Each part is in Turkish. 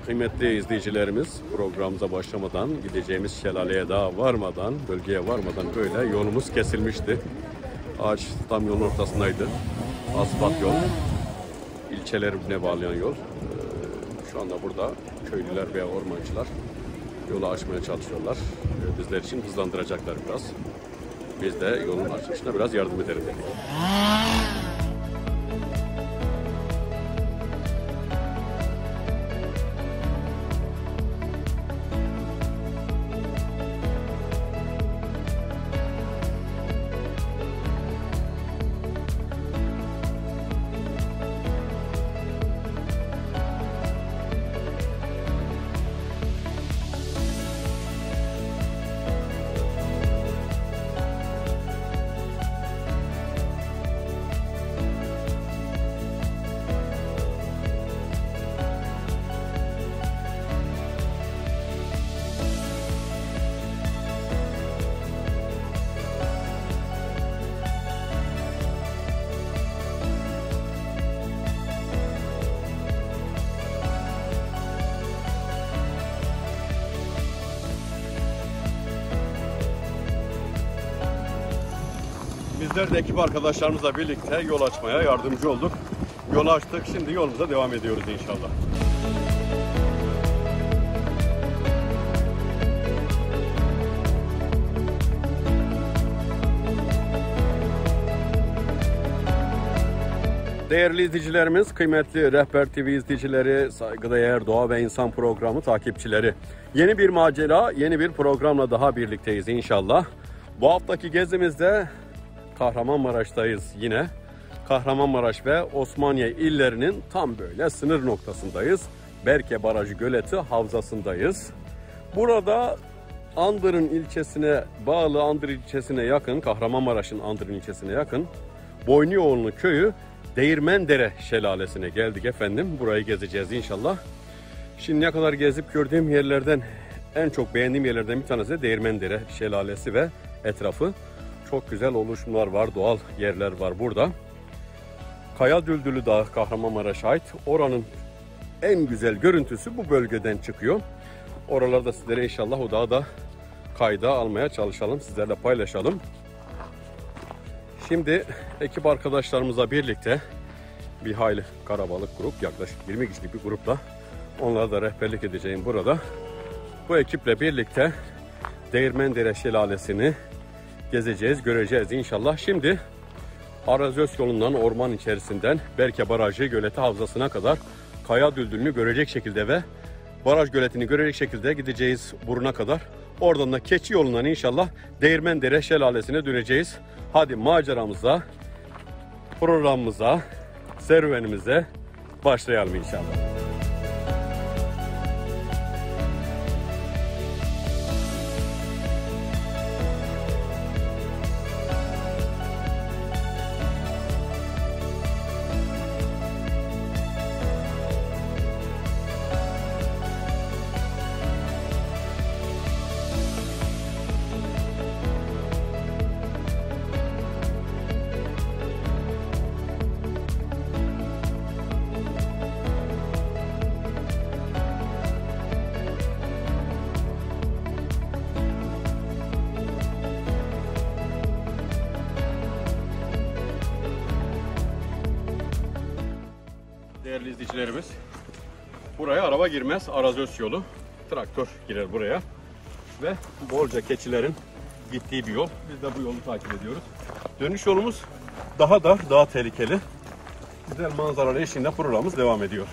Kıymetli izleyicilerimiz, programımıza başlamadan, gideceğimiz şelaleye daha varmadan, bölgeye varmadan böyle yolumuz kesilmişti. Ağaç tam yolun ortasındaydı. Asfalt yol, ilçeleri birbirine bağlayan yol. Şu anda burada köylüler veya ormancılar yolu açmaya çalışıyorlar. Bizler için hızlandıracaklar biraz. Biz de yolun açılışına biraz yardım edelim dedik. Bizler de ekip arkadaşlarımızla birlikte yol açmaya yardımcı olduk. Yolu açtık. Şimdi yolumuza devam ediyoruz inşallah. Değerli izleyicilerimiz, kıymetli Rehber TV izleyicileri, saygıdeğer Doğa ve İnsan programı takipçileri. Yeni bir macera, yeni bir programla daha birlikteyiz inşallah. Bu haftaki gezimizde Kahramanmaraş'tayız yine. Kahramanmaraş ve Osmaniye illerinin tam böyle sınır noktasındayız. Berke Barajı Göleti havzasındayız. Burada Andırın ilçesine bağlı, Andır ilçesine yakın, Kahramanmaraş'ın Andırın ilçesine yakın Boynuyoğlu köyü Değirmendere Şelalesi'ne geldik efendim. Burayı gezeceğiz inşallah. Şimdi ne kadar gezip gördüğüm yerlerden, en çok beğendiğim yerlerden bir tanesi de Değirmendere Şelalesi ve etrafı. Çok güzel oluşumlar var, doğal yerler var burada. Kaya Düldülü Dağı Kahramanmaraş'a ait. Oranın en güzel görüntüsü bu bölgeden çıkıyor. Oralarda sizlere inşallah o dağı da kayda almaya çalışalım, sizlerle paylaşalım. Şimdi ekip arkadaşlarımızla birlikte bir hayli karabalık grup, yaklaşık 20 kişilik bir grupla onlara da rehberlik edeceğim burada. Bu ekiple birlikte Değirmendere Şelalesi'ni gezeceğiz, göreceğiz inşallah. Şimdi Arazöz yolundan orman içerisinden Berke Barajı Göleti Havzası'na kadar Kaya Düldülü'nü görecek şekilde ve baraj göletini görecek şekilde gideceğiz buruna kadar. Oradan da Keçi yolundan inşallah Değirmendere Şelalesi'ne döneceğiz. Hadi maceramıza, programımıza, serüvenimize başlayalım inşallah. Değerli izleyicilerimiz, buraya araba girmez, Arazöz yolu. Traktör girer buraya ve bolca keçilerin gittiği bir yol. Biz de bu yolu takip ediyoruz. Dönüş yolumuz daha dar, daha tehlikeli. Güzel manzaralı eşliğinde programımız devam ediyor.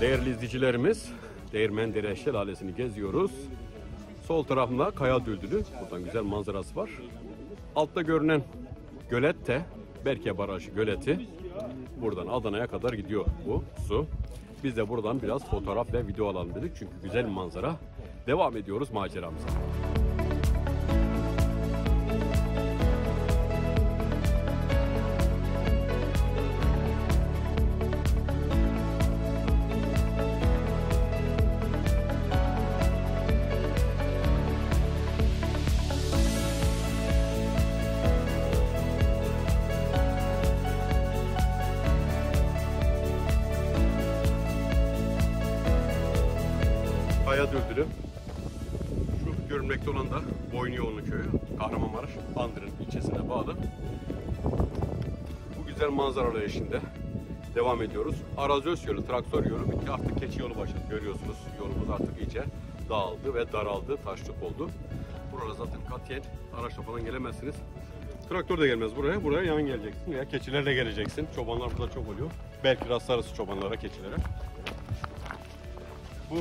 Değerli izleyicilerimiz, Değirmendere Şelalesi'ni geziyoruz. Sol tarafında Kaya Düldülü, buradan güzel manzarası var. Altta görünen gölet de Berke Barajı Göleti. Buradan Adana'ya kadar gidiyor bu su. Biz de buradan biraz fotoğraf ve video alalım dedik çünkü güzel manzara. Devam ediyoruz maceramıza. Kaya Düldülü. Şu görünmekte olan da Boynuyoğlu köyü. Kahramanmaraş, Andırın ilçesine bağlı. Bu güzel manzaralı eşliğinde devam ediyoruz. Arazöz yolu, traktör yolu bitti. Artık keçi yolu başladı. Görüyorsunuz yolumuz artık iyice dağıldı ve daraldı. Taşlık oldu. Buralara zaten katiyen araçla falan gelemezsiniz. Traktör de gelmez buraya. Buraya yan geleceksin veya keçilerle geleceksin. Çobanlar burada çok oluyor. Belki rastlarız çobanlara, keçilere. Bu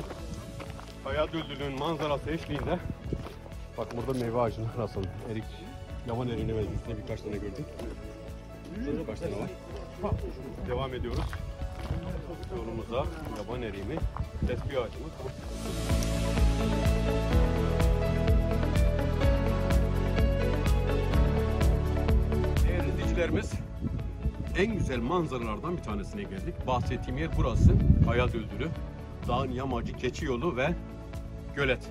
Kaya Düldülü'nün manzarası eşliğinde bak burada meyve ağacının arasında erik, yaban eriğine meclisinde birkaç tane gördüm. Şurada kaç tane var. Devam ediyoruz yolumuza. Yaban eriği mi? Tespih ağacı mı? Değerli izleyicilerimiz, en güzel manzaralardan bir tanesine geldik. Bahsettiğim yer burası. Kaya Düldülü. Dağın yamacı, keçi yolu ve gölet.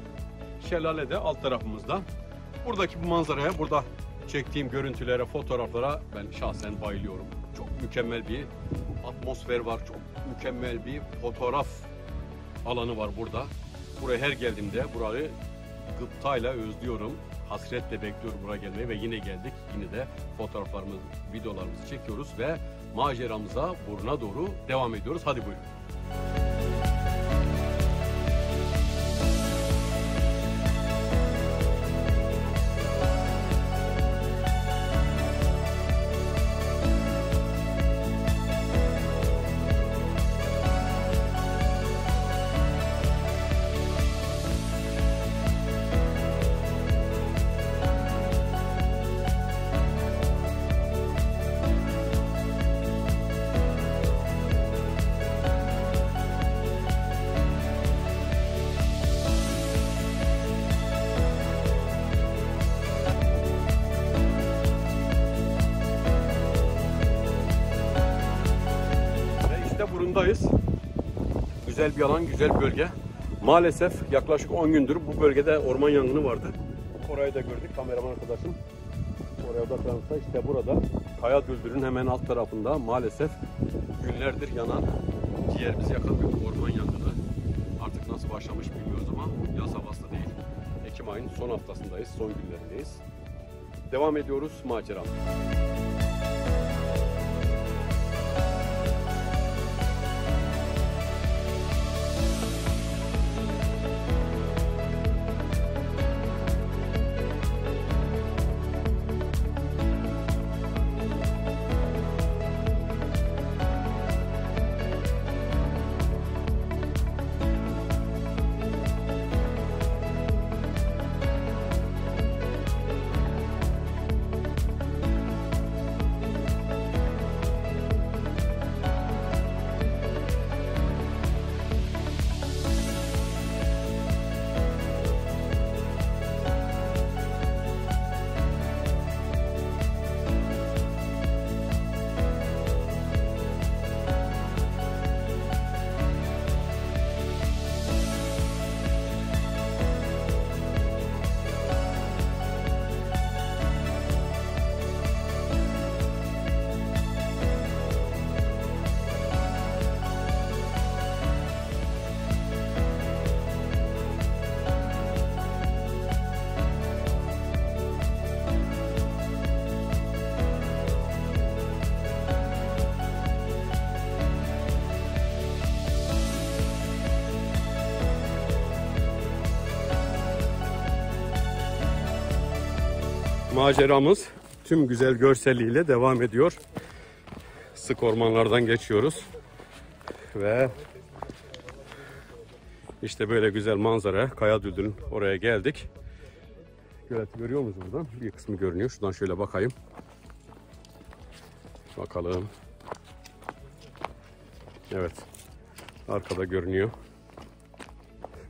Şelale de alt tarafımızda. Buradaki bu manzaraya, burada çektiğim görüntülere, fotoğraflara ben şahsen bayılıyorum. Çok mükemmel bir atmosfer var. Çok mükemmel bir fotoğraf alanı var burada. Buraya her geldiğimde burayı gıptayla özlüyorum. Hasretle bekliyorum buraya gelmeyi ve yine geldik. Yine de fotoğraflarımızı, videolarımızı çekiyoruz ve maceramıza Burun'a doğru devam ediyoruz. Hadi buyurun. Burundayız. Güzel bir alan, güzel bir bölge. Maalesef yaklaşık 10 gündür bu bölgede orman yangını vardı. Orayı da gördük. Kameraman arkadaşım oraya odaklanırsa işte burada Kaya Düldülü'nün hemen alt tarafında maalesef günlerdir yanan, ciğerimizi yakan bir orman yangını. Artık nasıl başlamış bilmiyoruz ama yaz havası değil. Ekim ayının son haftasındayız, son günlerindeyiz. Devam ediyoruz macera. Maceramız tüm güzel görselliğiyle devam ediyor. Sık ormanlardan geçiyoruz. Ve işte böyle güzel manzara. Kaya Düldülü'nün oraya geldik. Göleti görüyor musunuz buradan? Bir kısmı görünüyor. Şuradan şöyle bakayım. Bakalım. Evet. Arkada görünüyor.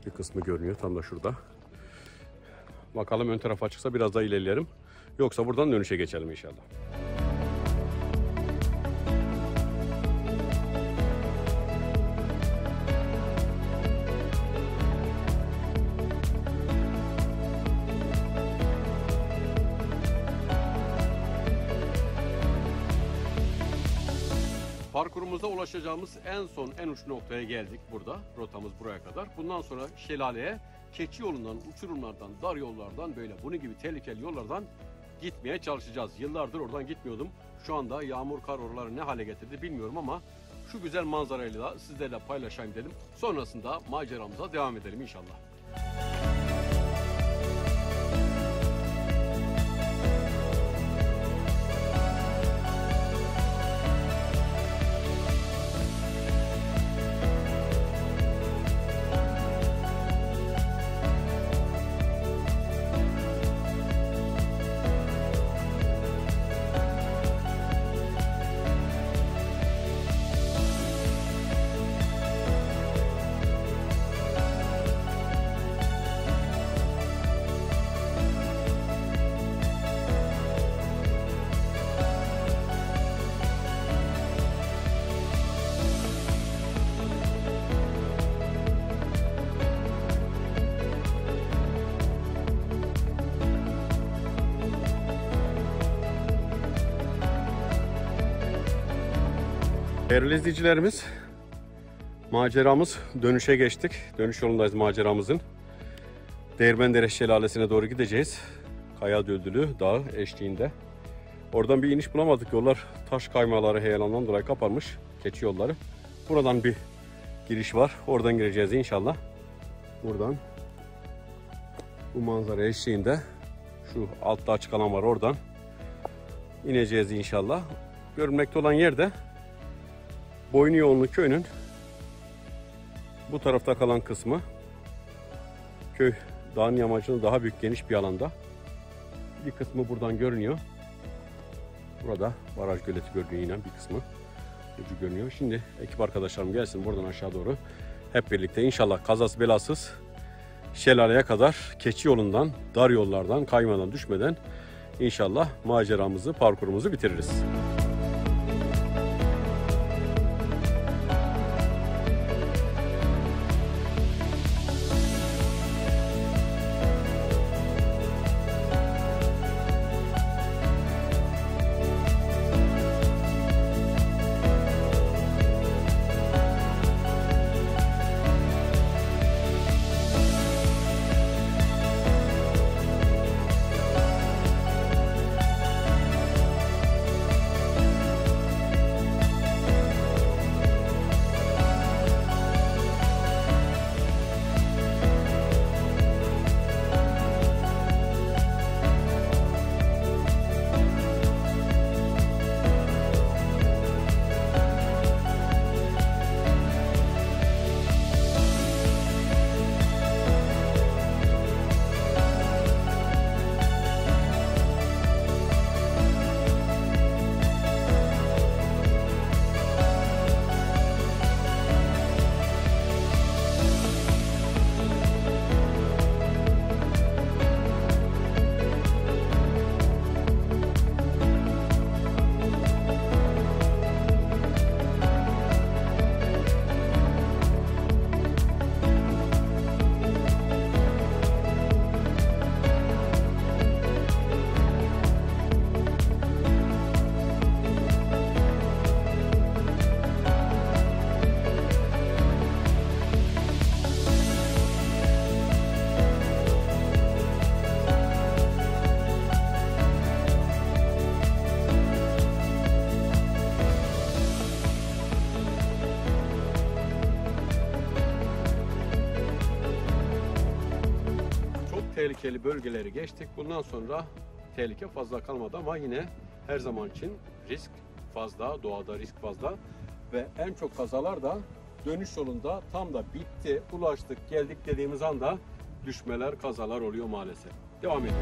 Bir kısmı görünüyor. Tam da şurada. Bakalım ön taraf açıksa biraz daha ilerleyelim. Yoksa buradan dönüşe geçelim inşallah. Parkur Programımızda ulaşacağımız en uç noktaya geldik burada. Rotamız buraya kadar. Bundan sonra şelaleye keçi yolundan, uçurumlardan, dar yollardan böyle bunun gibi tehlikeli yollardan gitmeye çalışacağız. Yıllardır oradan gitmiyordum. Şu anda yağmur kar oraları ne hale getirdi bilmiyorum ama şu güzel manzarayla da sizlerle paylaşayım dedim. Sonrasında maceramıza devam edelim inşallah. Değerli izleyicilerimiz, maceramız dönüşe geçtik. Dönüş yolundayız maceramızın. Değirmendere Şelalesi'ne doğru gideceğiz. Kaya Düldülü Dağı eşliğinde. Oradan bir iniş bulamadık. Yollar taş kaymaları heyelandan dolayı kapanmış. Keçi yolları. Buradan bir giriş var. Oradan gireceğiz inşallah. Buradan bu manzara eşliğinde şu altta açık alan var, oradan ineceğiz inşallah. Görünmekte olan yerde Boynuyoğlu köyünün bu tarafta kalan kısmı. Köy dağın yamacının daha büyük, geniş bir alanda. Bir kısmı buradan görünüyor. Burada baraj göleti görünüyor, yine bir kısmı ucu görünüyor. Şimdi ekip arkadaşlarım gelsin buradan aşağı doğru. Hep birlikte inşallah kazası belasız şelaleye kadar keçi yolundan, dar yollardan kaymadan, düşmeden inşallah maceramızı, parkurumuzu bitiririz. Tehlikeli bölgeleri geçtik. Bundan sonra tehlike fazla kalmadı ama yine her zaman için risk fazla, doğada risk fazla ve en çok kazalar da dönüş yolunda tam da bitti, ulaştık, geldik dediğimiz anda düşmeler, kazalar oluyor maalesef. Devam edelim.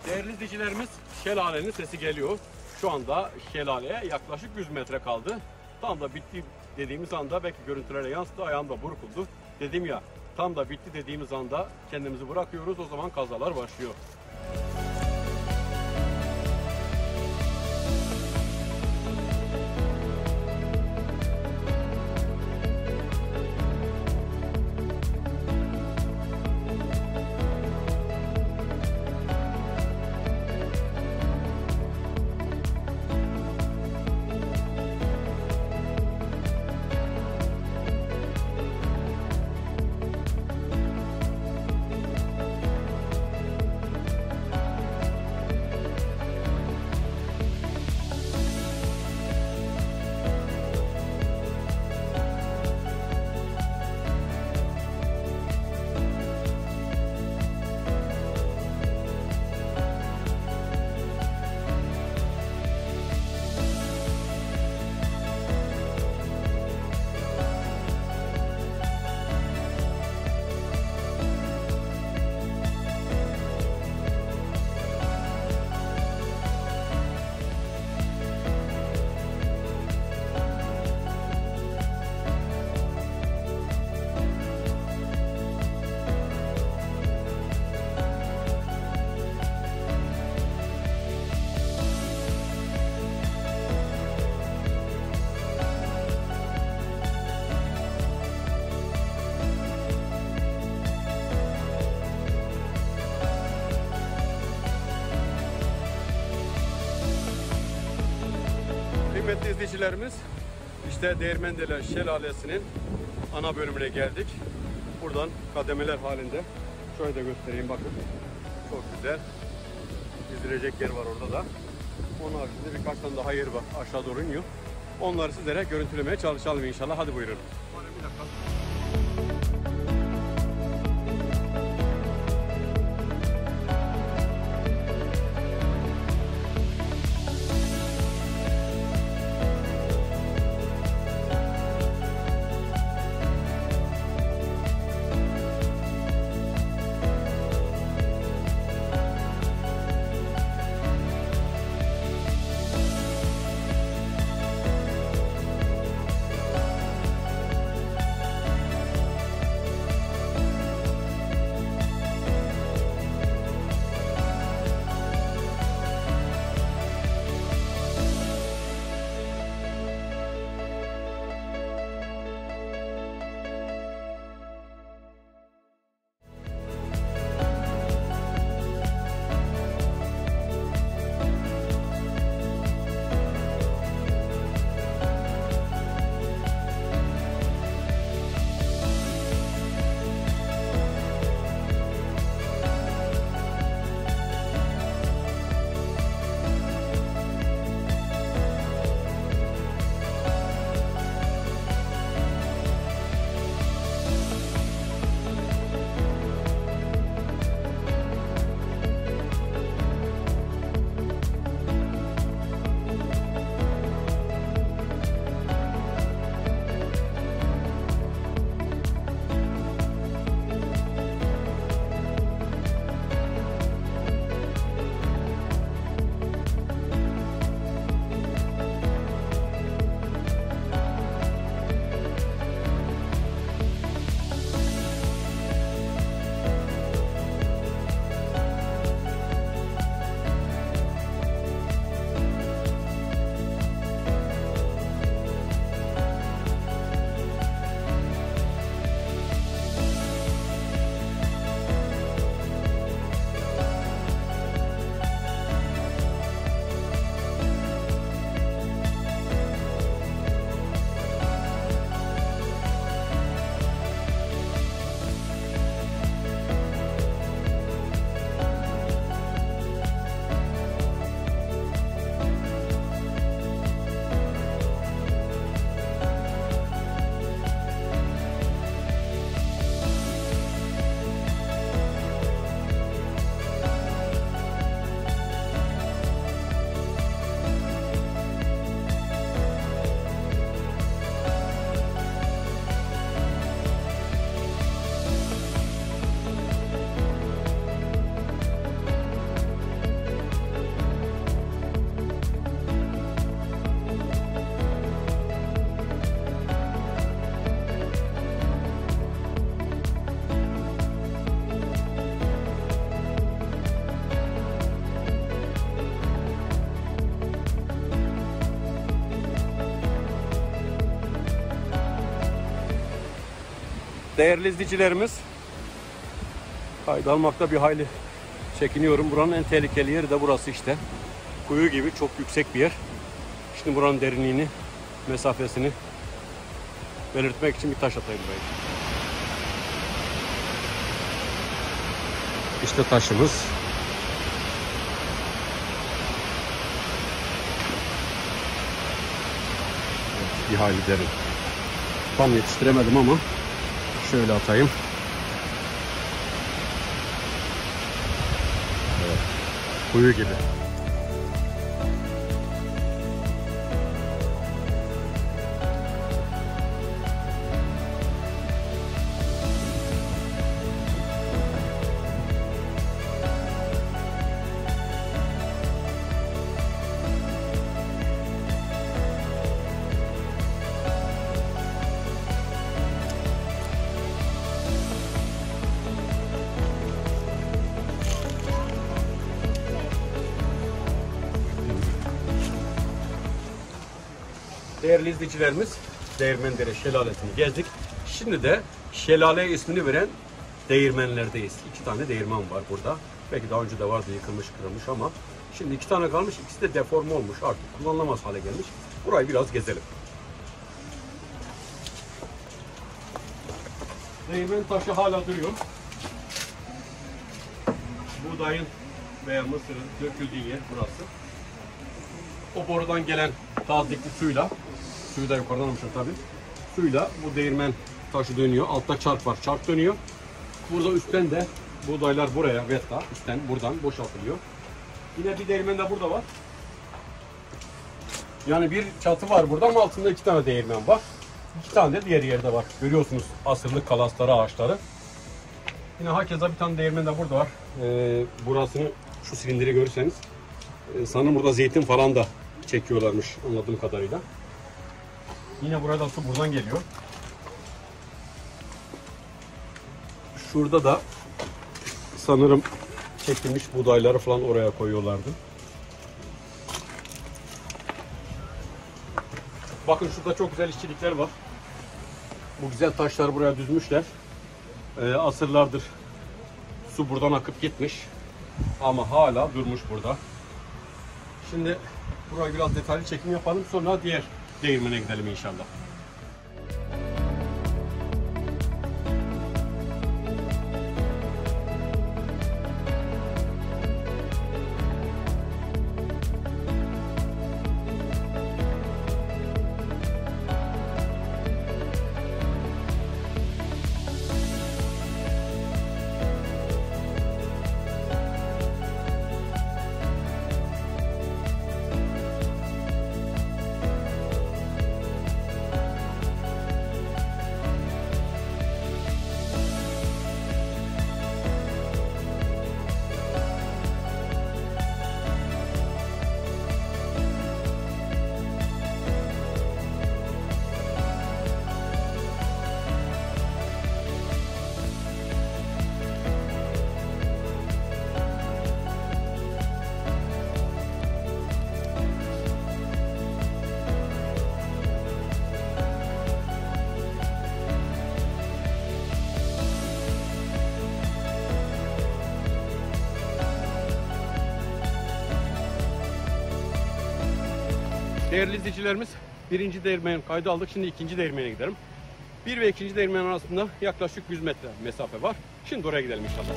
Değerli izleyicilerimiz, şelalenin sesi geliyor. Şu anda şelaleye yaklaşık 100 metre kaldı. Tam da bitti dediğimiz anda belki görüntülere yansıdı, ayağım da burkuldu. Dedim ya, tam da bitti dediğimiz anda kendimizi bırakıyoruz, o zaman kazalar başlıyor. Kıymetli izleyicilerimiz, işte Değirmendele Şelalesi'nin ana bölümüne geldik. Buradan kademeler halinde. Şöyle de göstereyim, bakın. Çok güzel. İzleyecek yer var orada da. Onun haricinde birkaç tane daha yer var. Aşağı doğru iniyor. Onları sizlere görüntülemeye çalışalım inşallah. Hadi buyurun. Değerli izleyicilerimiz, kayda almakta bir hayli çekiniyorum. Buranın en tehlikeli yeri de burası işte. Kuyu gibi çok yüksek bir yer. Şimdi buranın derinliğini, mesafesini belirtmek için bir taş atayım buraya. İşte taşımız. Evet, bir hayli derin. Tam yetiştiremedim ama şöyle atayım. Evet, kuyu gibi. Değerli izleyicilerimiz, Değirmendere Şelalesi'ni gezdik. Şimdi de şelale ismini veren değirmenlerdeyiz. 2 tane değirmen var burada. Belki daha önce de vardı, yıkılmış, kırılmış ama şimdi 2 tane kalmış. İkisi de deforme olmuş, artık kullanılamaz hale gelmiş. Burayı biraz gezelim. Değirmen taşı hala duruyor. Buğdayın veya mısırın döküldüğü yer burası. O borudan gelen tazikli suyla, suyu da yukarıdan almışlar tabii. Suyla bu değirmen taşı dönüyor. Altta çark var, çark dönüyor. Burada üstten de buğdaylar buraya, vetta üstten buradan boşaltılıyor. Yine bir değirmen de burada var. Yani bir çatı var burada ama altında 2 tane değirmen var. 2 tane de diğer yerde var. Görüyorsunuz asırlık kalasları, ağaçları. Yine hakeza bir tane değirmen de burada var. Burasını, şu silindiri görürseniz sanırım burada zeytin falan da çekiyorlarmış anladığım kadarıyla. Yine burada su buradan geliyor. Şurada da sanırım çekilmiş buğdayları falan oraya koyuyorlardı. Bakın şurada çok güzel işçilikler var. Bu güzel taşları buraya düzmüşler. Asırlardır su buradan akıp gitmiş. Ama hala durmuş burada. Şimdi buraya biraz detaylı çekim yapalım. Sonra diğer değirmene gidelim inşallah. Değerli izleyicilerimiz, birinci değirmen kaydı aldık. Şimdi ikinci değirmene gidelim. Bir ve ikinci değirmen arasında yaklaşık 100 metre mesafe var. Şimdi oraya gidelim inşallah.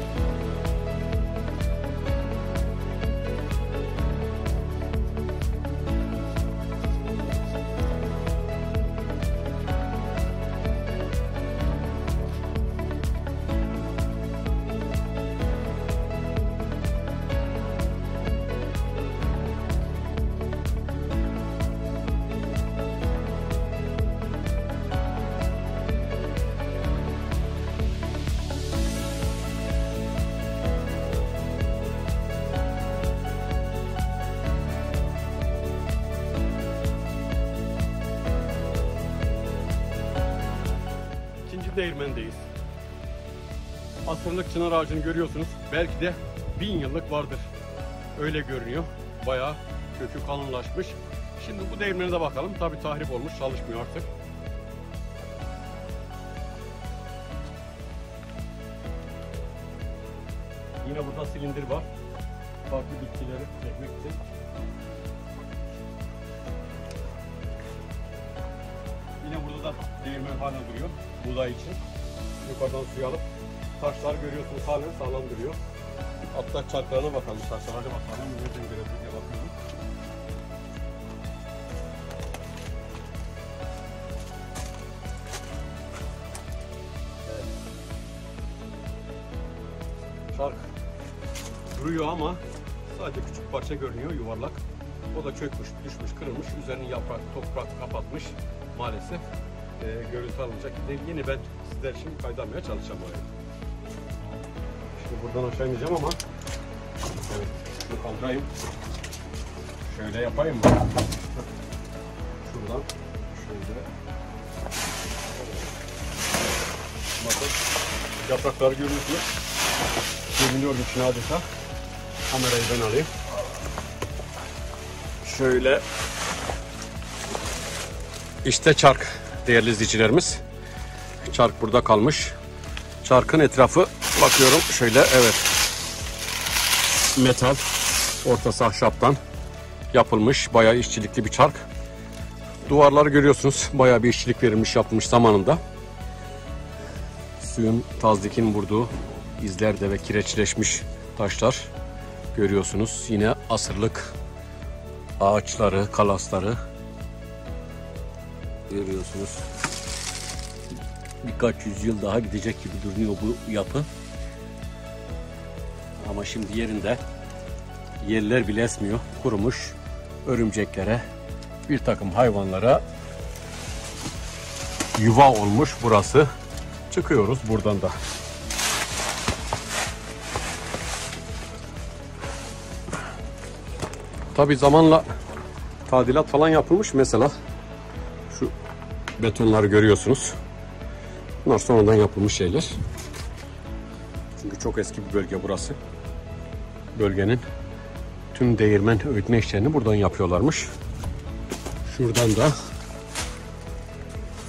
Değirmendeyiz. Asırlık çınar ağacını görüyorsunuz. Belki de 1000 yıllık vardır. Öyle görünüyor. Bayağı kökü kalınlaşmış. Şimdi bu değirmene de bakalım. Tabii tahrip olmuş, çalışmıyor artık. Yine burada silindir var. Farklı bitkileri çekmek için. Yine burada da değirmen hala duruyor. Buğday için. Yukarıdan suyu alıp taşlar görüyorsunuz halen sağlam duruyor. Hatta çarklarına bakalım. Taşlara bakalım. Nereden görebiliriz diye bakıyorum. Çark duruyor ama sadece küçük parça görünüyor, yuvarlak. O da çökmüş, düşmüş, kırılmış. Üzerini yaprak, toprak kapatmış. Maalesef görüntü alınacak değil. Yine ben sizler için kaydamaya çalışacağım oraya. Şimdi buradan aşağı ineceğim ama evet, şunu kaldırayım. Şöyle yapayım mı? Şuradan şöyle. Bakın yaprakları görüyorsunuz. Görünüyorum için adeta. Kamerayı ben alayım. Şöyle. İşte çark değerli izleyicilerimiz. Çark burada kalmış. Çarkın etrafı bakıyorum şöyle, evet. Metal, ortası ahşaptan yapılmış. Bayağı işçilikli bir çark. Duvarları görüyorsunuz. Bayağı bir işçilik verilmiş, yapılmış zamanında. Suyun, tazdikin vurduğu izlerde ve kireçleşmiş taşlar görüyorsunuz. Yine asırlık ağaçları, kalasları görüyorsunuz. Birkaç yüzyıl daha gidecek gibi duruyor bu yapı. Ama şimdi yerinde, yerler bile esmiyor. Kurumuş. Örümceklere, bir takım hayvanlara yuva olmuş burası. Çıkıyoruz buradan da. Tabi zamanla tadilat falan yapılmış. Mesela şu betonları görüyorsunuz. Bunlar sonradan yapılmış şeyler. Çünkü çok eski bir bölge burası. Bölgenin tüm değirmen öğütme işlerini buradan yapıyorlarmış. Şuradan da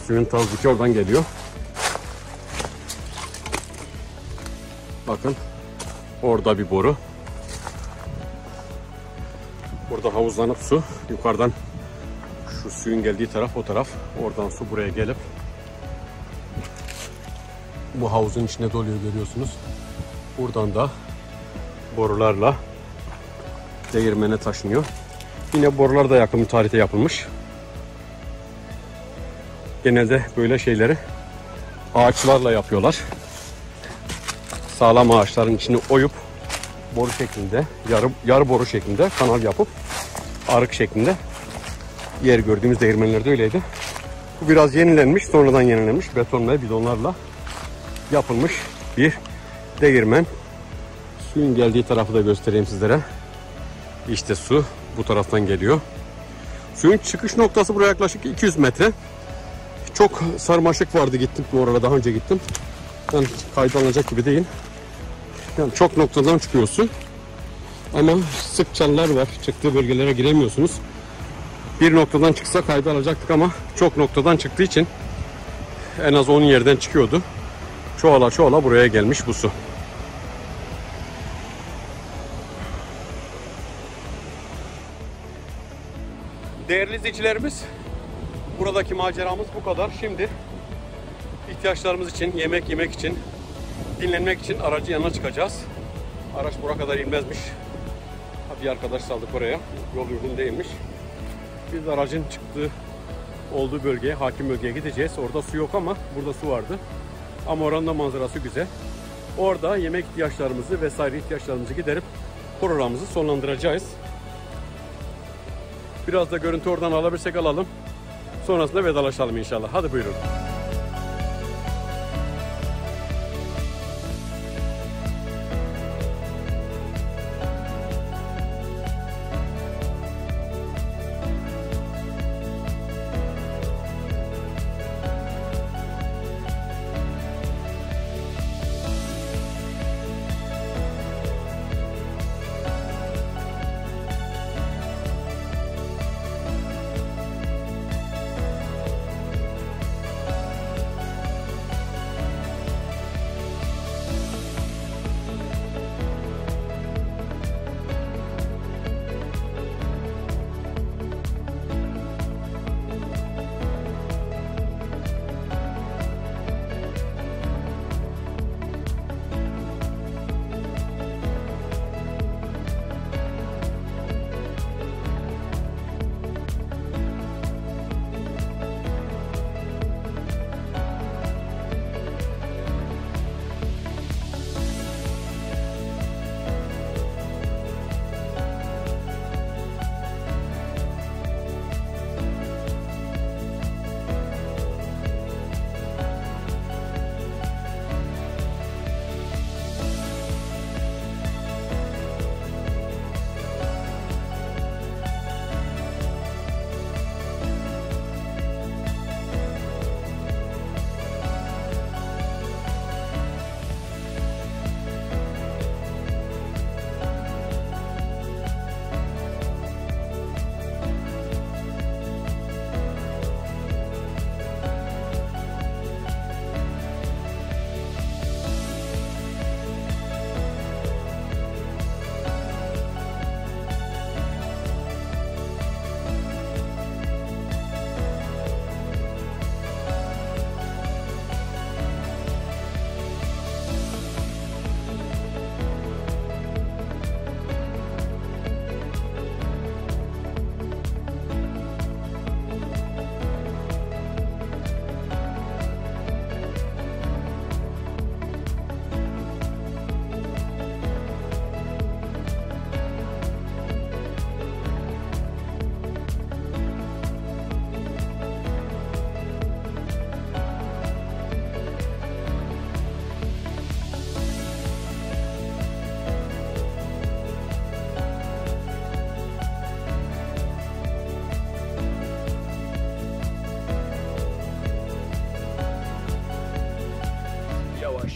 suyun tazdiki oradan geliyor. Bakın orada bir boru. Burada havuzlanıp su yukarıdan, şu suyun geldiği taraf o taraf, oradan su buraya gelip bu havuzun içine doluyor görüyorsunuz. Buradan da borularla değirmene taşınıyor. Yine borular da yakın tarihte yapılmış. Genelde böyle şeyleri ağaçlarla yapıyorlar. Sağlam ağaçların içini oyup boru şeklinde, yarı boru şeklinde kanal yapıp arık şeklinde, yer gördüğümüz değirmenlerde öyleydi. Bu biraz yenilenmiş, sonradan yenilenmiş beton ve bidonlarla yapılmış bir değirmen. Suyun geldiği tarafı da göstereyim sizlere. İşte su bu taraftan geliyor. Suyun çıkış noktası buraya yaklaşık 200 metre. Çok sarmaşık vardı, gittim oraya daha önce gittim. Yani kayda alınacak gibi değil. Yani çok noktadan çıkıyor su. Ama sık çalılar var. Çıktığı bölgelere giremiyorsunuz. Bir noktadan çıksa kayda alacaktık ama çok noktadan çıktığı için en az 10 yerden çıkıyordu. Çoğala çoğala buraya gelmiş bu su. Değerli izleyicilerimiz, buradaki maceramız bu kadar. Şimdi ihtiyaçlarımız için, yemek yemek için, dinlenmek için aracın yanına çıkacağız. Araç buraya kadar inmezmiş. Bir arkadaş saldık oraya. Yol uygun değilmiş. Biz aracın çıktığı olduğu bölgeye, hakim bölgeye gideceğiz. Orada su yok ama burada su vardı. Ama oranın da manzarası güzel. Orada yemek ihtiyaçlarımızı vesaire ihtiyaçlarımızı giderip programımızı sonlandıracağız. Biraz da görüntü oradan alabilirsek alalım. Sonrasında vedalaşalım inşallah. Hadi buyurun.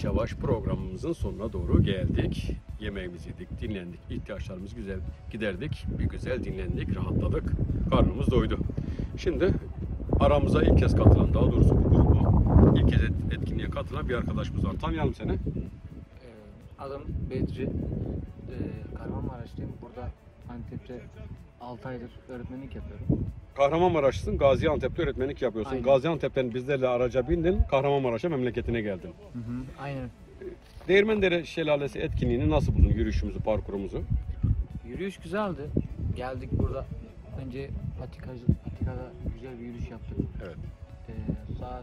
yavaş yavaş programımızın sonuna doğru geldik. Yemeğimizi yedik, dinlendik, ihtiyaçlarımızı güzel giderdik, bir güzel dinlendik, rahatladık, karnımız doydu. Şimdi aramıza ilk kez katılan, daha doğrusu bu gruba ilk kez etkinliğe katılan bir arkadaşımız var. Tanıyalım seni. Adım Bedri. Kahramanmaraşlıyım. Burada Antep'te 6 aydır öğretmenlik yapıyorum. Kahramanmaraşlısın, Gaziantep'te öğretmenlik yapıyorsun. Aynen. Gaziantep'ten bizlerle araca bindin, Kahramanmaraş'a, memleketine geldin. Aynen. Değirmendere Şelalesi etkinliğini nasıl buldun, yürüyüşümüzü, parkurumuzu? Yürüyüş güzeldi. Geldik burada. Önce patikada güzel bir yürüyüş yaptık. Evet.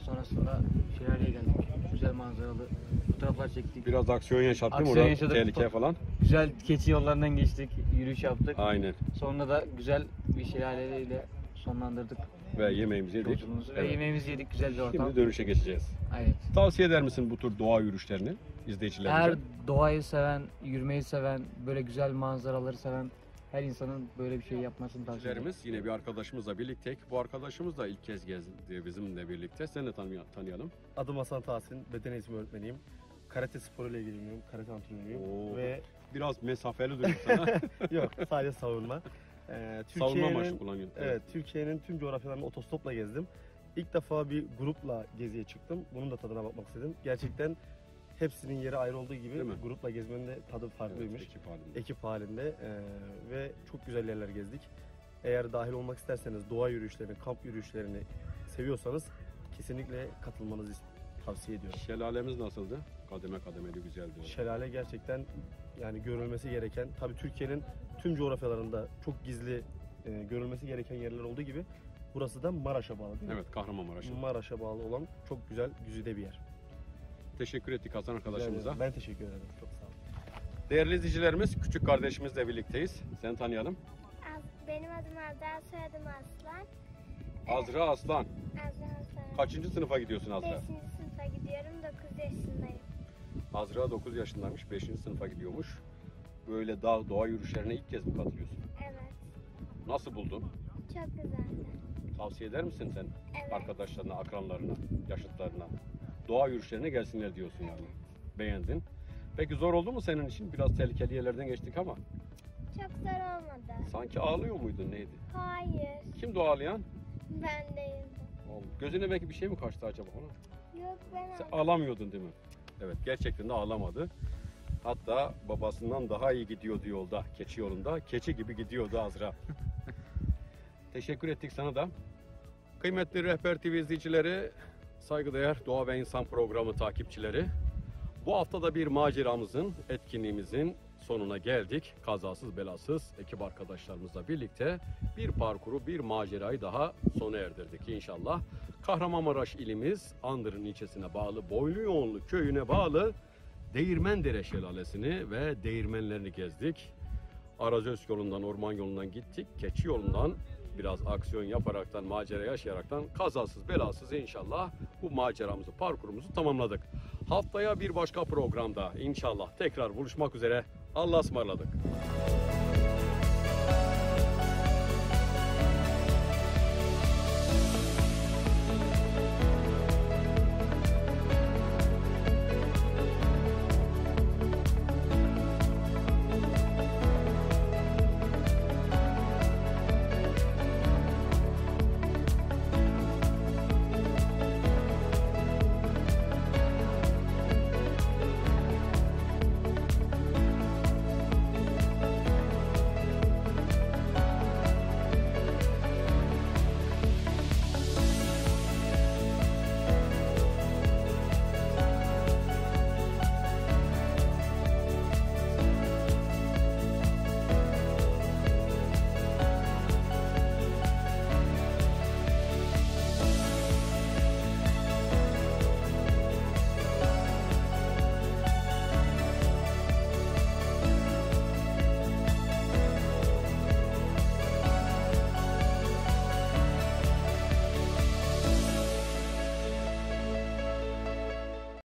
Sonrasında Şelale'ye geldik. Güzel manzaralı fotoğraflar çektik. Biraz aksiyon yaşattın mı Aksiyon orada? yaşadık. Tehlike falan. Güzel keçi yollarından geçtik. Yürüyüş yaptık. Aynen. Sonra da güzel bir şelaleyle sonlandırdık Ve yemeğimizi yedik. yolculuğumuzu. Ve Evet. yemeğimizi yedik. Güzel bir ortam. Şimdi dönüşe geçeceğiz. Evet. Tavsiye eder misin bu tür doğa yürüyüşlerini izleyicilerimize? Her doğayı seven, yürümeyi seven, böyle güzel manzaraları seven her insanın böyle bir şey yapmasını tavsiye ederim. İzleyicilerimiz yine bir arkadaşımızla birlikte. Bu arkadaşımız da ilk kez gezdi bizimle birlikte. Seni de tanıyalım. Adım Hasan Tahsin, beden eğitimi öğretmeniyim. Karate sporuyla ilgileniyorum, karate antrenörüyüm. Oo. Ve Biraz mesafeli duruyor sana. yok, sadece savunma. Savunma amaçlı kullanıyorsun. Evet, Türkiye'nin tüm coğrafyalarını otostopla gezdim. İlk defa bir grupla geziye çıktım. Bunun da tadına bakmak istedim. Gerçekten hepsinin yeri ayrı olduğu gibi Değil mi? grupla gezmenin de tadı farklıymış. Evet, ekip halinde. Ekip halinde ve çok güzel yerler gezdik. Eğer dahil olmak isterseniz doğa yürüyüşlerini, kamp yürüyüşlerini seviyorsanız kesinlikle katılmanızı tavsiye ediyorum. Şelalemiz nasıldı? Kademe kademeli güzeldi. Şelale gerçekten yani görülmesi gereken, tabii Türkiye'nin tüm coğrafyalarında çok gizli görülmesi gereken yerler olduğu gibi burası da Maraş'a bağlı değil mi? Evet, Kahramanmaraş'ın. Maraş'a bağlı olan çok güzel, güzide bir yer. Teşekkür ettik Hasan arkadaşımıza. Ben teşekkür ederim. Çok sağ olun. Değerli izleyicilerimiz, küçük kardeşimizle birlikteyiz. Seni tanıyalım. Benim adım Azra, soyadım Aslan. Azra Aslan. Azra Aslan. Kaçıncı sınıfa gidiyorsun Azra? 5. sınıfa gidiyorum, 9 yaşındayım. Azra 9 yaşındaymış, 5. sınıfa gidiyormuş. Böyle doğa yürüyüşlerine ilk kez mi katılıyorsun? Evet, Nasıl buldun? çok güzeldi. Tavsiye eder misin sen Evet. arkadaşlarına, akranlarına, yaşıtlarına? Doğa yürüyüşlerine gelsinler diyorsun yani. Beğendin. Peki zor oldu mu senin için? Biraz tehlikeli yerlerden geçtik ama. Çok zor olmadı. Sanki ağlıyor muydun, neydi? Hayır, Kimdi o ağlayan? ben değildim. Gözüne belki bir şey mi kaçtı acaba ona? Yok, ben Sen ağlamıyordun değil mi? Evet, gerçekten de ağlamadı. Hatta babasından daha iyi gidiyordu yolda, keçi yolunda. Keçi gibi gidiyordu Azra. Teşekkür ettik sana da. Kıymetli Rehber TV izleyicileri, saygıdeğer Doğa ve İnsan programı takipçileri. Bu hafta da bir maceramızın, etkinliğimizin sonuna geldik. Kazasız belasız ekip arkadaşlarımızla birlikte bir parkuru, bir macerayı daha sona erdirdik inşallah. Kahramanmaraş ilimiz Andırın ilçesine bağlı Boyluyoğunlu köyüne bağlı Değirmendere Şelalesi'ni ve değirmenlerini gezdik. Arazöz yolundan, orman yolundan gittik. Keçi yolundan biraz aksiyon yaparaktan, macera yaşayaraktan kazasız belasız inşallah bu maceramızı, parkurumuzu tamamladık. Haftaya bir başka programda inşallah tekrar buluşmak üzere. Allah'a ısmarladık.